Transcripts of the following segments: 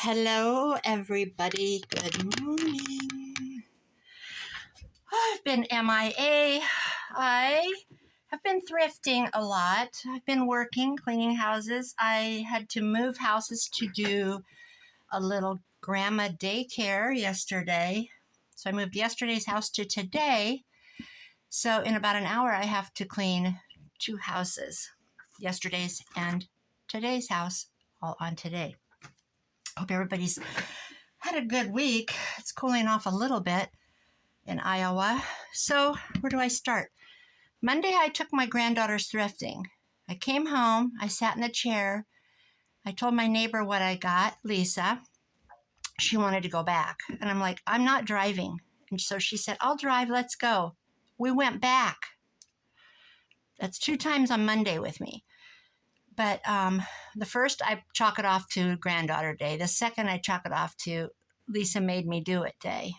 Hello, everybody. Good morning. I've been MIA. I have been thrifting a lot. I've been working, cleaning houses. I had to move houses to do a little grandma daycare yesterday. So I moved yesterday's house to today. So in about an hour, I have to clean two houses, yesterday's and today's house, all on today. Hope everybody's had a good week. It's cooling off a little bit in Iowa. So where do I start? Monday, I took my granddaughters thrifting. I came home. I sat in the chair. I told my neighbor what I got, Lisa. She wanted to go back. And I'm like, I'm not driving. And so she said, I'll drive. Let's go. We went back. That's 2 times on Monday with me. But the first, I chalk it off to granddaughter day. The second, I chalk it off to Lisa made me do it day.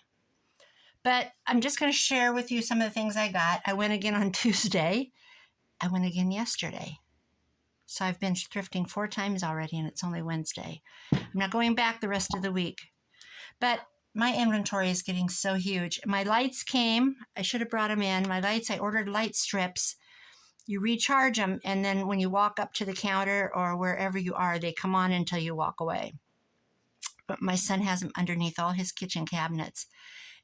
But I'm just going to share with you some of the things I got. I went again on Tuesday. I went again yesterday. So I've been thrifting 4 times already, and it's only Wednesday. I'm not going back the rest of the week. But my inventory is getting so huge. My lights came. I should have brought them in. My lights, I ordered light strips. You recharge them, and then when you walk up to the counter or wherever you are, they come on until you walk away. But my son has them underneath all his kitchen cabinets,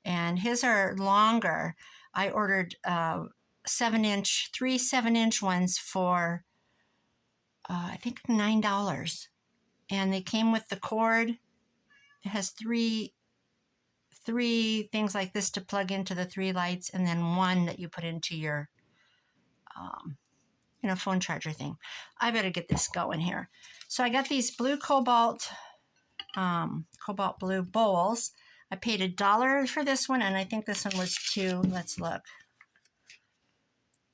and his are longer. I ordered 7-inch, 3 7-inch ones for I think $9, and they came with the cord. It has three things like this to plug into the 3 lights, and then one that you put into your phone charger thing. I better get this going here. So I got these blue cobalt blue bowls. I paid $1 for this one, and I think this one was $2. Let's look.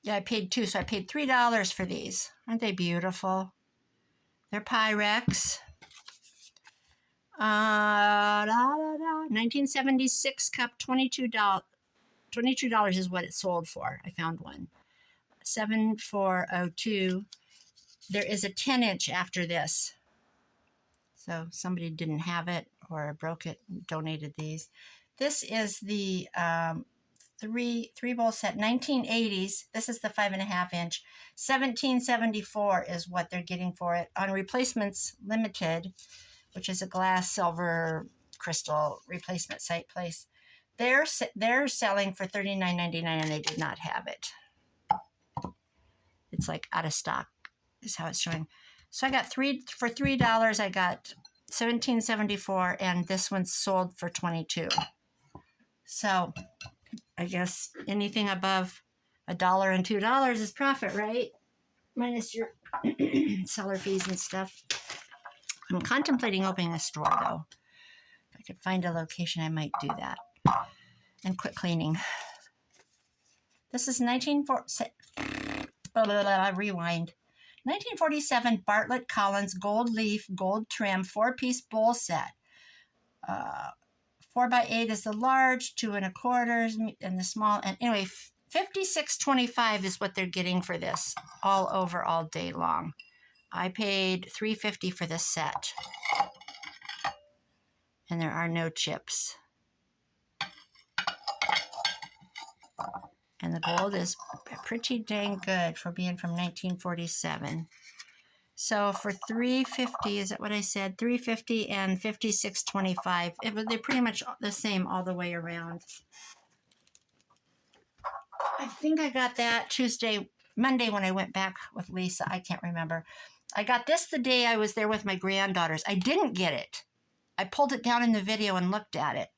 Yeah, I paid $2, so I paid $3 for these. Aren't they beautiful? They're Pyrex. 1976 cup, $22. $22 is what it sold for. I found one. 7402. There is a 10-inch after this. So somebody didn't have it or broke it and donated these. This is the three bowl set, 1980s. This is the 5.5 inch. 1774 is what they're getting for it. On Replacements Limited, which is a glass, silver, crystal replacement site place, they're selling for $39.99, and they did not have it. It's like out of stock is how it's showing. So I got for $3. I got 1774, and this one sold for $22. So I guess anything above $1 and $2 is profit, right? Minus your seller fees and stuff. I'm contemplating opening a store, though. If I could find a location, I might do that and quit cleaning. This is 1947 Bartlett Collins gold leaf, gold trim, 4-piece bowl set. 4x8 is the large, 2 1/4 and the small. And anyway, $56.25 is what they're getting for this all over all day long. I paid $3.50 for this set. And there are no chips. And the gold is pretty dang good for being from 1947. So for $3.50, is that what I said? $3.50 and $56.25. They're pretty much the same all the way around. I think I got that Monday when I went back with Lisa. I can't remember. I got this the day I was there with my granddaughters. I didn't get it. I pulled it down in the video and looked at it.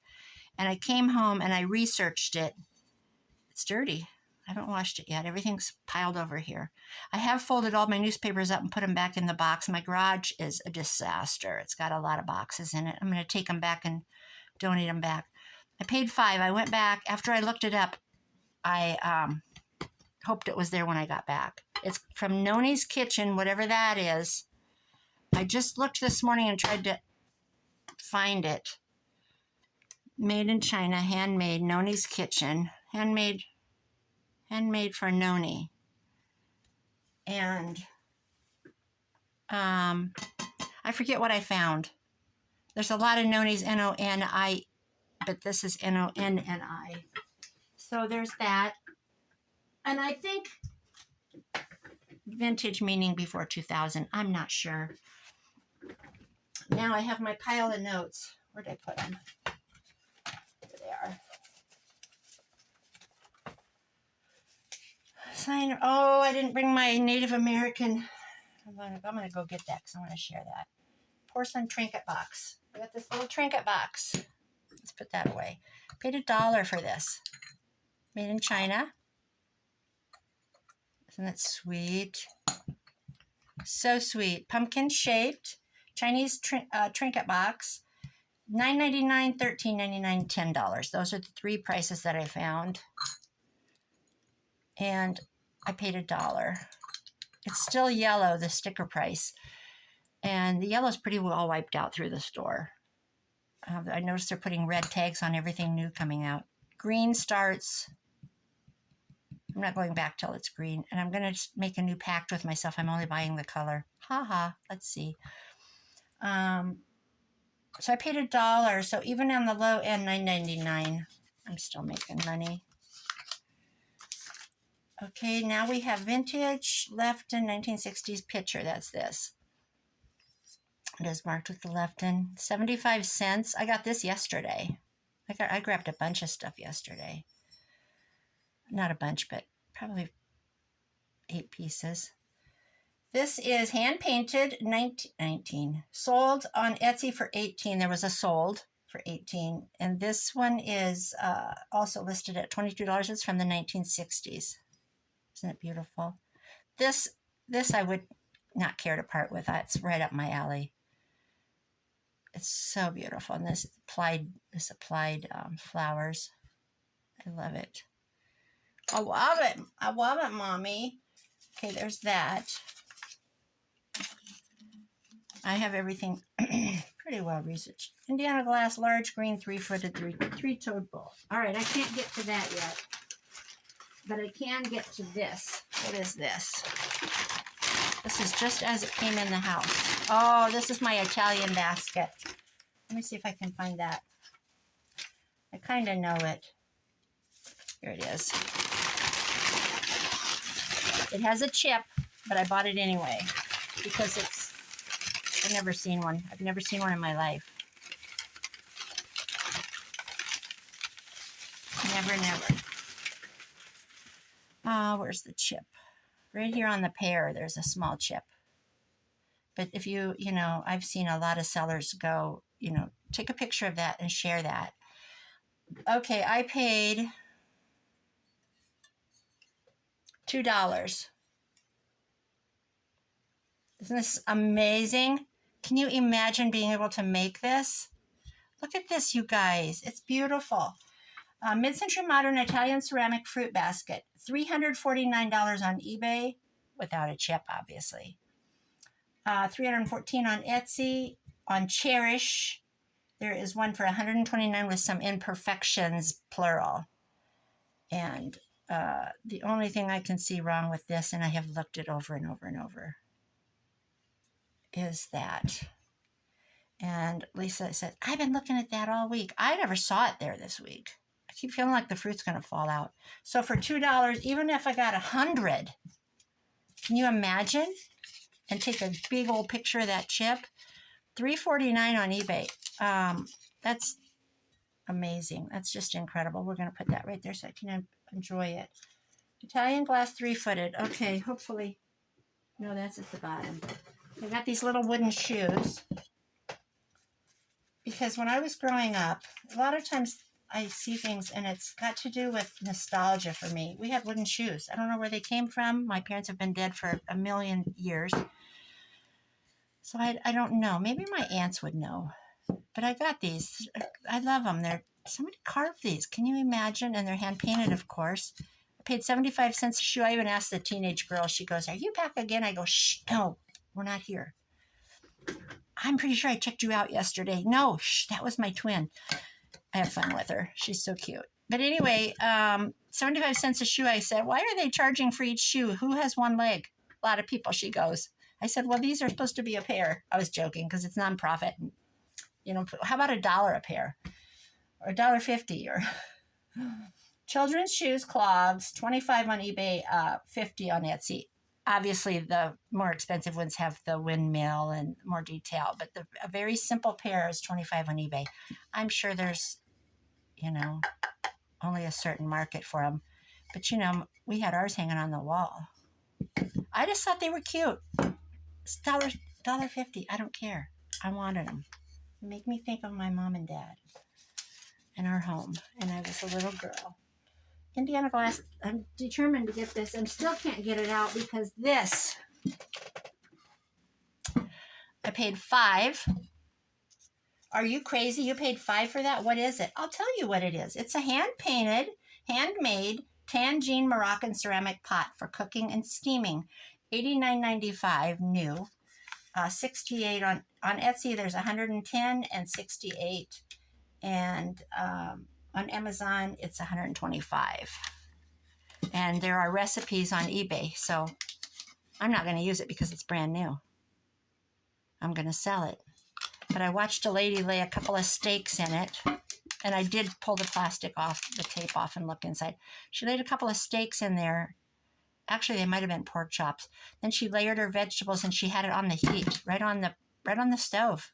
And I came home and I researched it. It's dirty. I haven't washed it yet. Everything's piled over here. I have folded all my newspapers up and put them back in the box. My garage is a disaster. It's got a lot of boxes in it. I'm going to take them back and donate them back. I paid $5. I went back. After I looked it up, I hoped it was there when I got back. It's from Noni's Kitchen, whatever that is. I just looked this morning and tried to find it. Made in China, handmade, Noni's Kitchen. Handmade for Noni. And I forget what I found. There's a lot of Nonis, N-O-N-I, but this is N-O-N-N-I. So there's that. And I think vintage meaning before 2000. I'm not sure. Now I have my pile of notes. Where did I put them? There they are. Sign. Oh, I didn't bring my Native American. I'm gonna go get that because I want to share that. Porcelain trinket box. I got this little trinket box. Let's put that away. Paid $1 for this. Made in China. Isn't that sweet? So sweet. Pumpkin shaped Chinese trinket box. $9.99, $13.99, $10. Those are the three prices that I found. And I paid $1. It's still yellow, the sticker price. And the yellow is pretty well wiped out through the store. I noticed they're putting red tags on everything new coming out. Green starts. I'm not going back till it's green. And I'm going to make a new pact with myself. I'm only buying the color. Let's see. So I paid $1. So even on the low end, $9.99, I'm still making money. Okay, now we have vintage Lefton 1960s pitcher. That's this. It is marked with the Lefton. 75 cents. I got this yesterday. I grabbed a bunch of stuff yesterday. Not a bunch, but probably 8 pieces. This is hand painted 19. Sold on Etsy for 18. There was a sold for 18. And this one is also listed at $22. It's from the 1960s. Isn't it beautiful? This I would not care to part with. It's right up my alley. It's so beautiful. And this applied flowers. I love it. I love it. I love it, Mommy. Okay, there's that. I have everything pretty well researched. Indiana glass, large green, 3-footed, three-toed bowl. All right, I can't get to that yet. But I can get to this. What is this? This is just as it came in the house. Oh, this is my Italian basket. Let me see if I can find that. I kind of know it. Here it is. It has a chip, but I bought it anyway because I've never seen one. I've never seen one in my life. Never. Where's the chip? Right here on the pear, there's a small chip. But if I've seen a lot of sellers go, take a picture of that and share that. Okay, I paid $2. Isn't this amazing? Can you imagine being able to make this? Look at this, you guys. It's beautiful. Mid-century modern Italian ceramic fruit basket. $349 on eBay, without a chip, obviously. $314 on Etsy. On Cherish, there is one for $129 with some imperfections, plural. And the only thing I can see wrong with this, and I have looked it over and over and over, is that. And Lisa said, I've been looking at that all week. I never saw it there this week. I keep feeling like the fruit's going to fall out. So for $2, even if I got 100, can you imagine? And take a big old picture of that chip. $349 on eBay. That's amazing. That's just incredible. We're going to put that right there so I can enjoy it. Italian glass 3-footed. Okay, hopefully. No, that's at the bottom. I got these little wooden shoes. Because when I was growing up, a lot of times I see things and it's got to do with nostalgia for me. We had wooden shoes. I don't know where they came from. My parents have been dead for a million years. So I don't know. Maybe my aunts would know. But I got these. I love them. Somebody carved these. Can you imagine? And they're hand painted, of course. I paid 75 cents a shoe. I even asked the teenage girl. She goes, "Are you back again?" I go, "Shh, no, we're not here. I'm pretty sure I checked you out yesterday." "No, shh, that was my twin." I have fun with her. She's so cute. But anyway, 75 cents a shoe. I said, "Why are they charging for each shoe? Who has one leg?" "A lot of people," she goes. I said, "Well, these are supposed to be a pair." I was joking because it's nonprofit. How about $1 a pair or $1.50 or children's shoes, clogs, 25 on eBay, 50 on Etsy. Obviously, the more expensive ones have the windmill and more detail, but a very simple pair is 25 on eBay. I'm sure there's, only a certain market for them. But, we had ours hanging on the wall. I just thought they were cute. It's $1.50. I don't care. I wanted them. They make me think of my mom and dad and our home. And I was a little girl. Indiana glass, I'm determined to get this and still can't get it out because this, I paid $5. Are you crazy? You paid $5 for that? What is it? I'll tell you what it is. It's a handpainted, handmade Tangine Moroccan ceramic pot for cooking and steaming. $89.95 new. 68 on Etsy. There's 110 and 68, and on Amazon it's 125. And there are recipes on eBay, so I'm not going to use it because it's brand new. I'm going to sell it. But I watched a lady lay a couple of steaks in it, and I did pull the plastic off, the tape off, and look inside. She laid a couple of steaks in there. Actually, they might have been pork chops. Then she layered her vegetables, and she had it on the heat, right on the stove.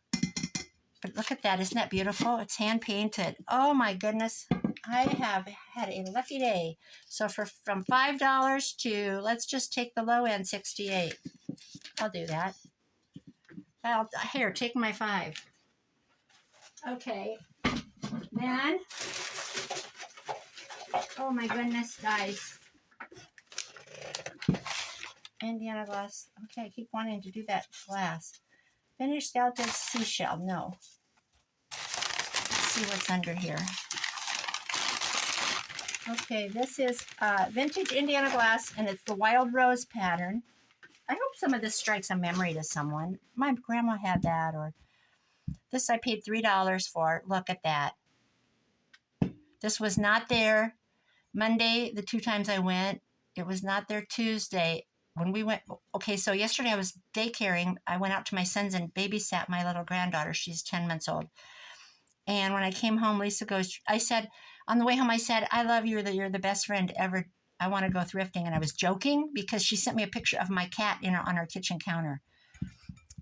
But look at that. Isn't that beautiful? It's hand painted. Oh, my goodness. I have had a lucky day. So from $5 to, let's just take the low end, 68. I'll do that. Here, take my $5. Okay. Then, oh my goodness, guys. Indiana glass. Okay, I keep wanting to do that glass. Vintage skeleton seashell. No. Let's see what's under here. Okay, this is vintage Indiana glass, and it's the wild rose pattern. I hope some of this strikes a memory to someone. My grandma had that, or this I paid $3 for. Look at that. This was not there Monday, the 2 times I went. It was not there Tuesday. When we went, okay, so yesterday I was daycaring. I went out to my son's and babysat my little granddaughter. She's 10 months old. And when I came home, Lisa goes, on the way home, I said, I love you. You're the best friend ever. I want to go thrifting. And I was joking because she sent me a picture of my cat on our kitchen counter.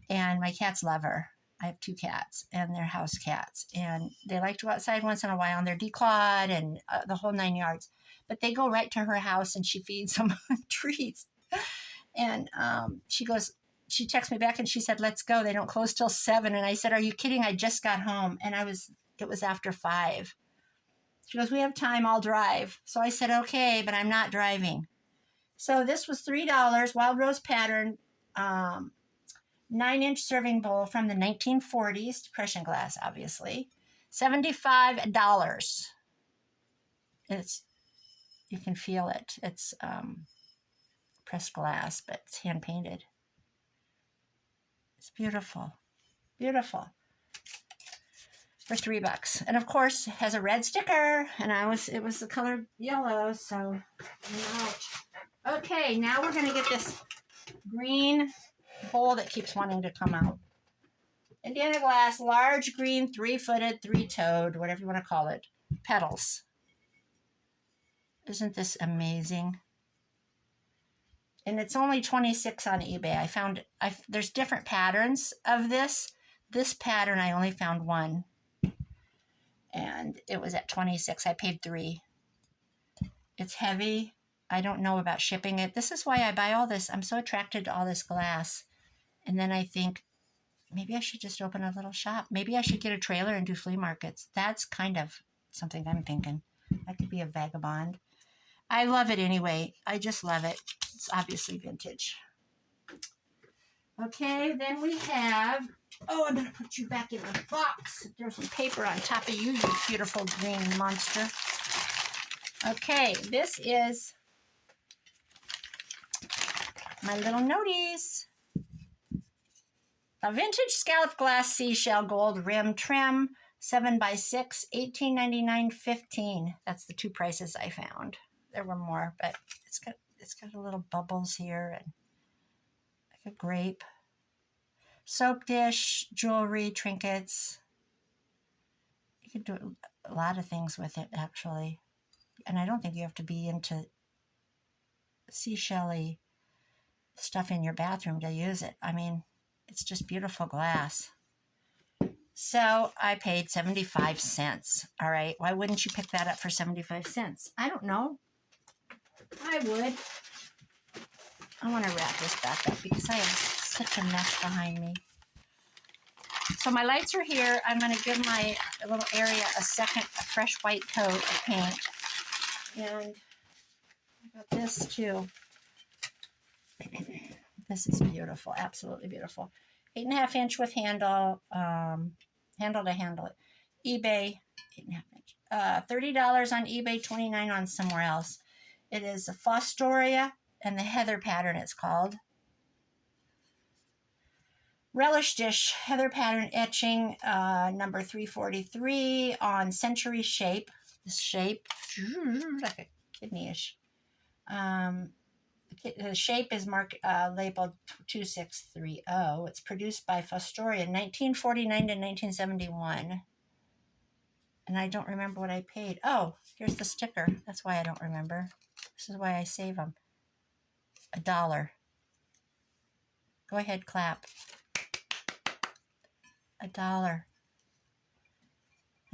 And my cats love her. I have 2 cats, and they're house cats. And they like to go outside once in a while, and they're declawed and the whole 9 yards. But they go right to her house, and she feeds them treats. And she texted me back, and she said, let's go. They don't close till 7. And I said, are you kidding? I just got home. And it was after 5. She goes, we have time. I'll drive. So I said, okay, but I'm not driving. So this was $3, wild rose pattern, 9-inch serving bowl from the 1940s, depression glass, obviously. $75. You can feel it. It's pressed glass, but it's hand painted. It's beautiful, beautiful. For $3, and of course has a red sticker. And it was the color yellow, so I'm out. Okay, now we're gonna get this green bowl that keeps wanting to come out. Indiana glass, large green, 3-footed, 3-toed, whatever you want to call it, petals. Isn't this amazing? And it's only $26 on eBay. I found there's different patterns of this. This pattern I only found one, and it was at $26. I paid $3. It's heavy. I don't know about shipping it. This is why I buy all this. I'm so attracted to all this glass. And then I think, maybe I should just open a little shop. Maybe I should get a trailer and do flea markets. That's kind of something I'm thinking. I could be a vagabond. I love it anyway. I just love it. It's obviously vintage. Okay, then we have, I'm going to put you back in the box. There's some paper on top of you, you beautiful green monster. Okay, this is my little noties. A vintage scalloped glass seashell gold rim trim, 7x6, $18.99, $15. That's the 2 prices I found. There were more, but it's got a little bubbles here and like a grape. Soap dish, jewelry, trinkets. You could do a lot of things with it, actually. And I don't think you have to be into seashell-y stuff in your bathroom to use it. I mean, it's just beautiful glass. So I paid 75 cents. All right. Why wouldn't you pick that up for 75 cents? I don't know. I would. I want to wrap this back up because I have such a mess behind me. So my lights are here. I'm going to give my little area a fresh white coat of paint. And I got this too. This is beautiful, absolutely beautiful. 8.5 inch with handle, handle to handle it. eBay, 8.5 inch. $30 on eBay, $29 on somewhere else. It is a Fostoria and the Heather pattern. It's called relish dish Heather pattern etching, number 343 on Century shape. This shape like a kidney-ish. The shape is marked labeled 2630. It's produced by Fostoria in 1949 to 1971. And I don't remember what I paid. Oh, here's the sticker. That's why I don't remember. This is why I save them. $1. Go ahead, clap. $1.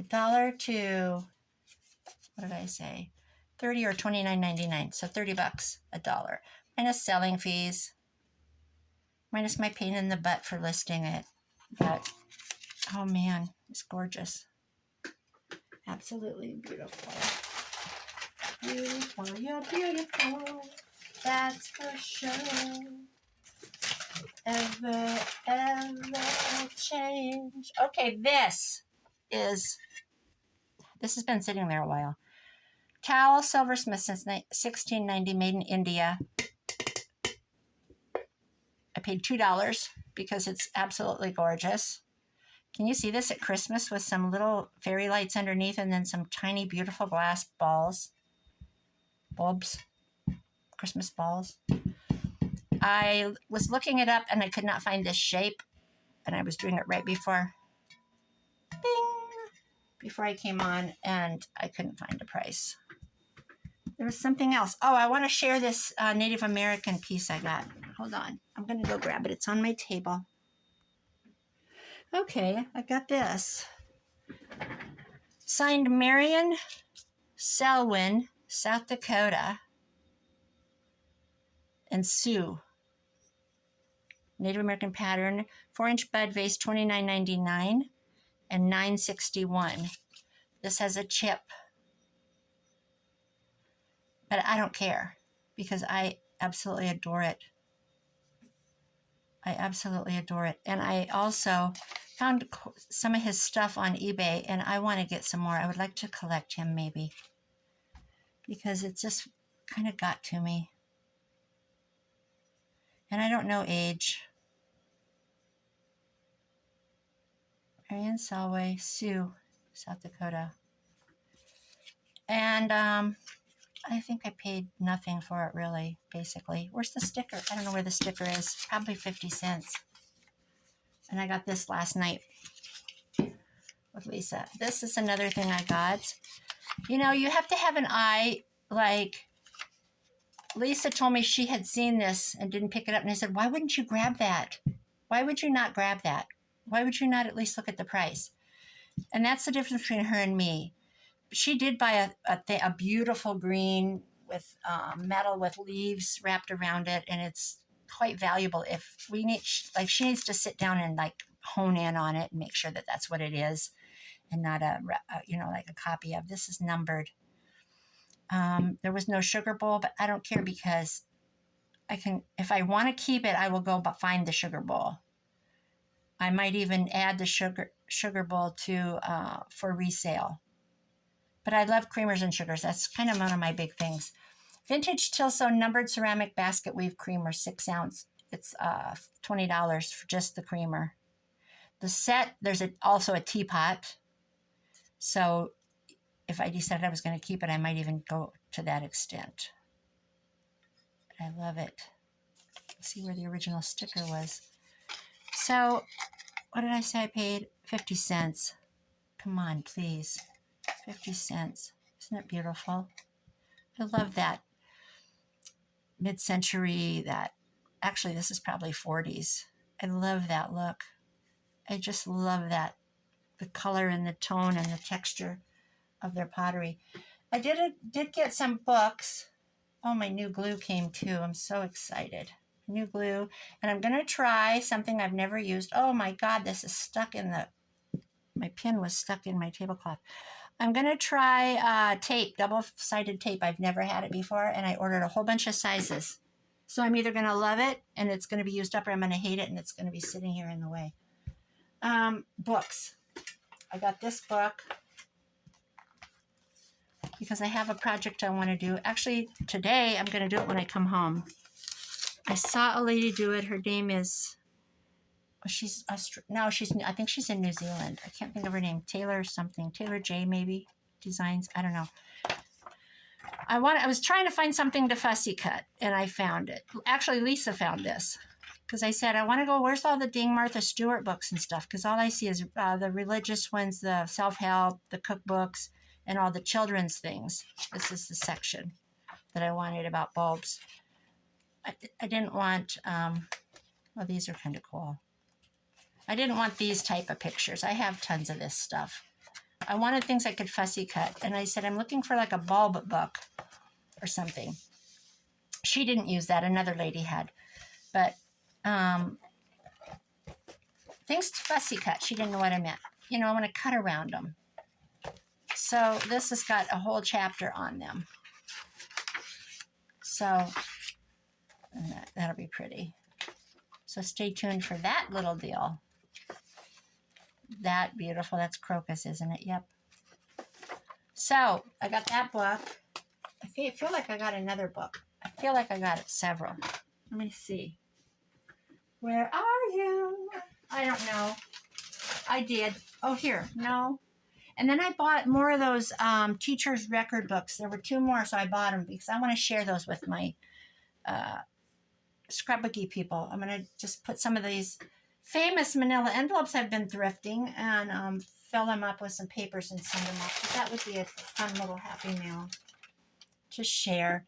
$1 to, what did I say? 30 or $29.99. So $30, $1. Minus selling fees. Minus my pain in the butt for listing it. But, oh man, it's gorgeous. Absolutely beautiful. Beautiful, you're beautiful. That's for sure. Ever change. Okay, this has been sitting there a while. Towel, silversmith since 1690, made in India. I paid $2 because it's absolutely gorgeous. Can you see this at Christmas with some little fairy lights underneath and then some tiny beautiful glass bulbs, Christmas balls? I was looking it up and I could not find this shape, and I was doing it right before I came on, and I couldn't find a price. There was something else. Oh, I want to share this Native American piece I got. Hold on. I'm going to go grab it. It's on my table. Okay, I got this. Signed Marion Selwyn, South Dakota, and Sioux. Native American pattern, 4-inch bud vase, $29.99 and $9.61. This has a chip, but I don't care because I absolutely adore it. I absolutely adore it. And I also found some of his stuff on eBay, and I want to get some more. I would like to collect him maybe because it just kind of got to me. And I don't know age. Marion Selway, Sioux, South Dakota. And I think I paid nothing for it, really, basically. Where's the sticker? I don't know where the sticker is. Probably 50 cents. And I got this last night with Lisa. This is another thing I got. You know, you have to have an eye. Like, Lisa told me she had seen this and didn't pick it up. And I said, why wouldn't you grab that? Why would you not grab that? Why would you not at least look at the price? And that's the difference between her and me. She did buy a beautiful green with metal with leaves wrapped around it, and it's quite valuable. If we need, like, she needs to sit down and like hone in on it and make sure that that's what it is, and not like a copy of. This is numbered. There was no sugar bowl, but I don't care because I can. If I want to keep it, I will go find the sugar bowl. I might even add the sugar bowl to for resale. But I love creamers and sugars. That's kind of one of my big things. Vintage Tilso numbered ceramic basket weave creamer, 6 ounce. It's $20 for just the creamer. The set, there's also a teapot. So if I decided I was going to keep it, I might even go to that extent. But I love it. Let's see where the original sticker was. So what did I say I paid? 50 cents. Come on, please. 50 cents. Isn't it beautiful? I love that mid-century, actually this is probably 40s. I love that look. I just love that, the color and the tone and the texture of their pottery. I did get some books. Oh, my new glue came too. I'm so excited. New glue. And I'm going to try something I've never used. Oh my God, this is stuck in my pin was stuck in my tablecloth. I'm going to try tape, double-sided tape. I've never had it before, and I ordered a whole bunch of sizes. So I'm either going to love it, and it's going to be used up, or I'm going to hate it, and it's going to be sitting here in the way. Books. I got this book because I have a project I want to do. Actually, today I'm going to do it when I come home. I saw a lady do it. Her name is, I think she's in New Zealand. I can't think of her name. Taylor something. Taylor J maybe. Designs. I don't know. I was trying to find something to fussy cut, and I found it. Actually, Lisa found this because I said, I want to go, where's all the Ding Martha Stewart books and stuff? Because all I see is the religious ones, the self-help, the cookbooks, and all the children's things. This is the section that I wanted about bulbs. I didn't want, well, these are kind of cool. I didn't want these type of pictures. I have tons of this stuff. I wanted things I could fussy cut. And I said, I'm looking for like a bulb book or something. She didn't use that. Another lady had. But things to fussy cut. She didn't know what I meant. You know, I want to cut around them. So this has got a whole chapter on them. So that'll be pretty. So stay tuned for that little deal. That beautiful. That's crocus, isn't it? Yep. So I got that book. I feel like I got another book. I feel like I got several. Let me see. Where are you? I don't know. I did. Oh, here. No. And then I bought more of those teacher's record books. There were 2 more, so I bought them because I want to share those with my scrapbooky people. I'm going to just put some of these famous manila envelopes I've been thrifting and fill them up with some papers and send them off. That would be a fun little happy mail to share.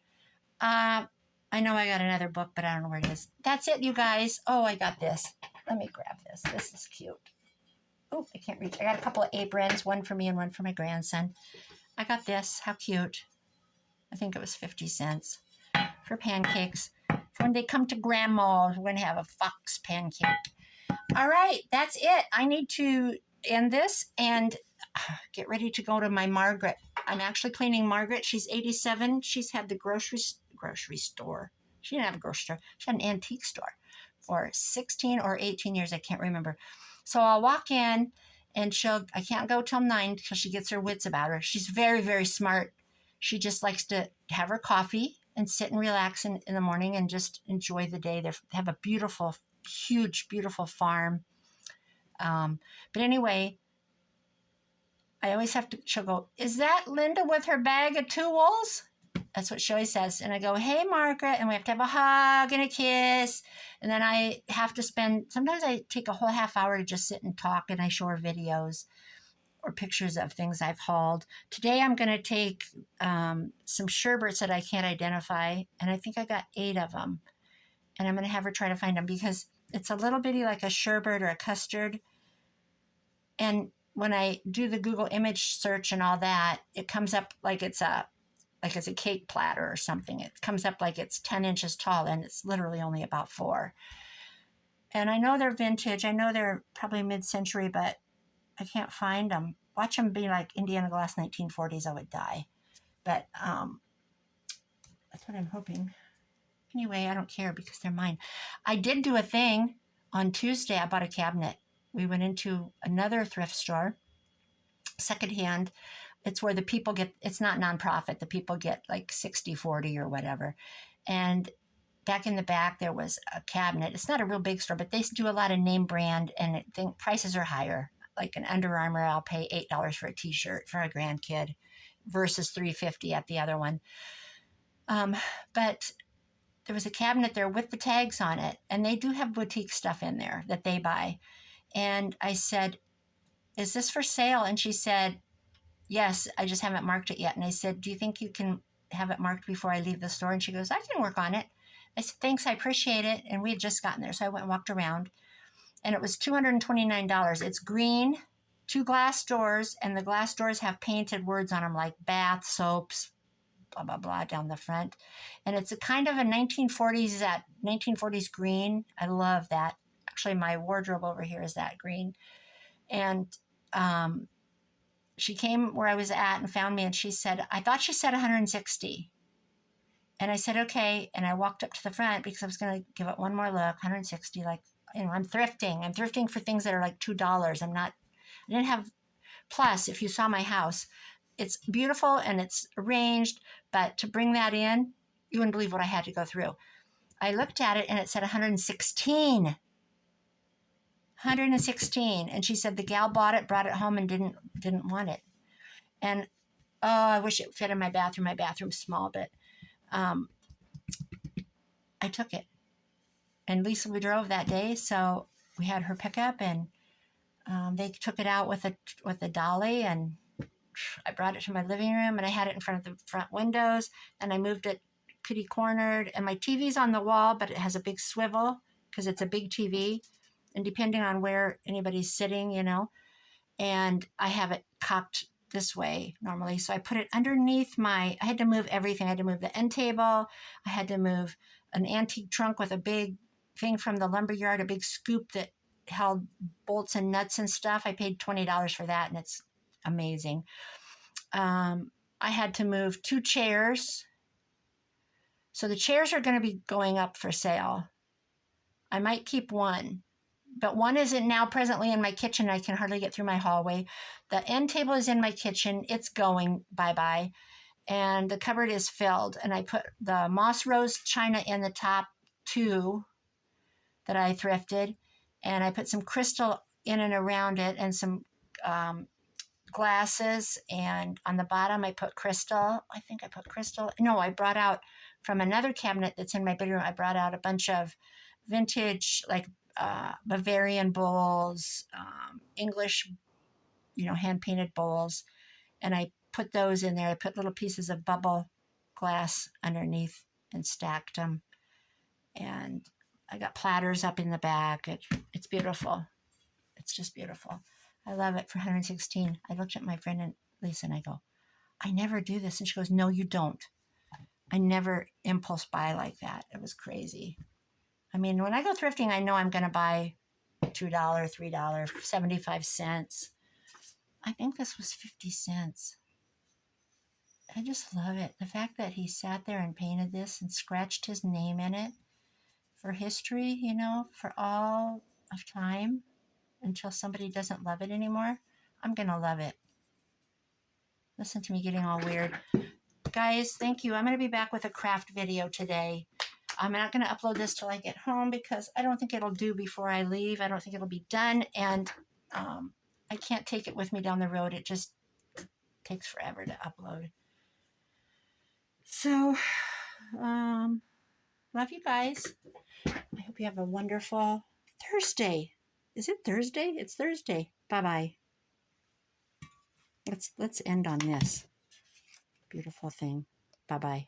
I know I got another book, but I don't know where it is. That's it, you guys. Oh, I got this. Let me grab this. This is cute. Oh, I can't reach. I got a couple of aprons, one for me and one for my grandson. I got this. How cute. I think it was 50 cents for pancakes. When they come to Grandma, we're going to have a fox pancake. All right, that's it. I need to end this and get ready to go to my Margaret. I'm actually cleaning Margaret. She's 87. She's had the grocery store. She didn't have a grocery store. She had an antique store for 16 or 18 years. I can't remember. So I'll walk in and I can't go till 9 because she gets her wits about her. She's very, very smart. She just likes to have her coffee and sit and relax in the morning and just enjoy the day. They have a beautiful, huge, beautiful farm. But anyway, I always have to, she'll go, is that Linda with her bag of tools? That's what she always says. And I go, hey, Margaret. And we have to have a hug and a kiss. And then I have to sometimes I take a whole half hour to just sit and talk, and I show her videos or pictures of things I've hauled. Today I'm going to take some sherbets that I can't identify. And I think I got 8 of them. And I'm going to have her try to find them because it's a little bitty like a sherbet or a custard. And when I do the Google image search and all that, it comes up like it's a cake platter or something. It comes up like it's 10 inches tall, and it's literally only about 4. And I know they're vintage. I know they're probably mid-century, but I can't find them. Watch them be like Indiana Glass 1940s, I would die. But that's what I'm hoping. Anyway, I don't care because they're mine. I did do a thing on Tuesday. I bought a cabinet. We went into another thrift store, secondhand. It's where the people get, it's not nonprofit. The people get like 60-40 or whatever. And back in the back, there was a cabinet. It's not a real big store, but they do a lot of name brand, and I think prices are higher. Like an Under Armour, I'll pay $8 for a t-shirt for a grandkid versus $3.50 at the other one. But there was a cabinet there with the tags on it, and they do have boutique stuff in there that they buy. And I said, is this for sale? And she said, yes, I just haven't marked it yet. And I said, do you think you can have it marked before I leave the store? And she goes, I can work on it. I said, thanks, I appreciate it. And we had just gotten there. So I went and walked around, and it was $229. It's green, 2 glass doors, and the glass doors have painted words on them like bath, soaps, blah, blah, blah down the front. And it's a kind of a 1940s green. I love that. Actually, my wardrobe over here is that green. And she came where I was at and found me, and she said, I thought she said 160. And I said, okay. And I walked up to the front because I was going to give it one more look. 160, like, I'm thrifting. I'm thrifting for things that are like $2. I didn't have, plus, if you saw my house, it's beautiful and it's arranged, but to bring that in, you wouldn't believe what I had to go through. I looked at it and it said 116. 116. And she said the gal bought it, brought it home, and didn't want it. And oh, I wish it fit in my bathroom. My bathroom's small, but I took it. And Lisa, we drove that day, so we had her pick up, and they took it out with a dolly, and I brought it to my living room, and I had it in front of the front windows, and I moved it kitty cornered, and my TV's on the wall, but it has a big swivel because it's a big TV, and depending on where anybody's sitting, and I have it cocked this way normally. So I put it underneath I had to move everything. I had to move the end table. I had to move an antique trunk with a big thing from the lumber yard, a big scoop that held bolts and nuts and stuff. I paid $20 for that, and it's amazing. I had to move 2 chairs. So the chairs are going to be going up for sale. I might keep one, but one isn't now presently in my kitchen. I can hardly get through my hallway. The end table is in my kitchen. It's going bye-bye. And the cupboard is filled. And I put the moss rose china in the top 2 that I thrifted. And I put some crystal in and around it, and some glasses. And on the bottom, I put crystal. I think I put crystal. No, I brought out from another cabinet that's in my bedroom, I brought out a bunch of vintage, like Bavarian bowls, English, hand-painted bowls. And I put those in there. I put little pieces of bubble glass underneath and stacked them. And I got platters up in the back. It's beautiful. It's just beautiful. I love it for 116. I looked at my friend and Lisa, and I go, I never do this. And she goes, no, you don't. I never impulse buy like that. It was crazy. I mean, when I go thrifting, I know I'm going to buy $2, $3, 75 cents. I think this was 50 cents. I just love it. The fact that he sat there and painted this and scratched his name in it for history, for all of time until somebody doesn't love it anymore. I'm going to love it. Listen to me getting all weird. Guys, thank you. I'm going to be back with a craft video today. I'm not going to upload this till I get home because I don't think it'll do before I leave. I don't think it'll be done. And I can't take it with me down the road. It just takes forever to upload. So, love you guys. I hope you have a wonderful Thursday. Is it Thursday? It's Thursday. Bye-bye. Let's end on this beautiful thing. Bye-bye.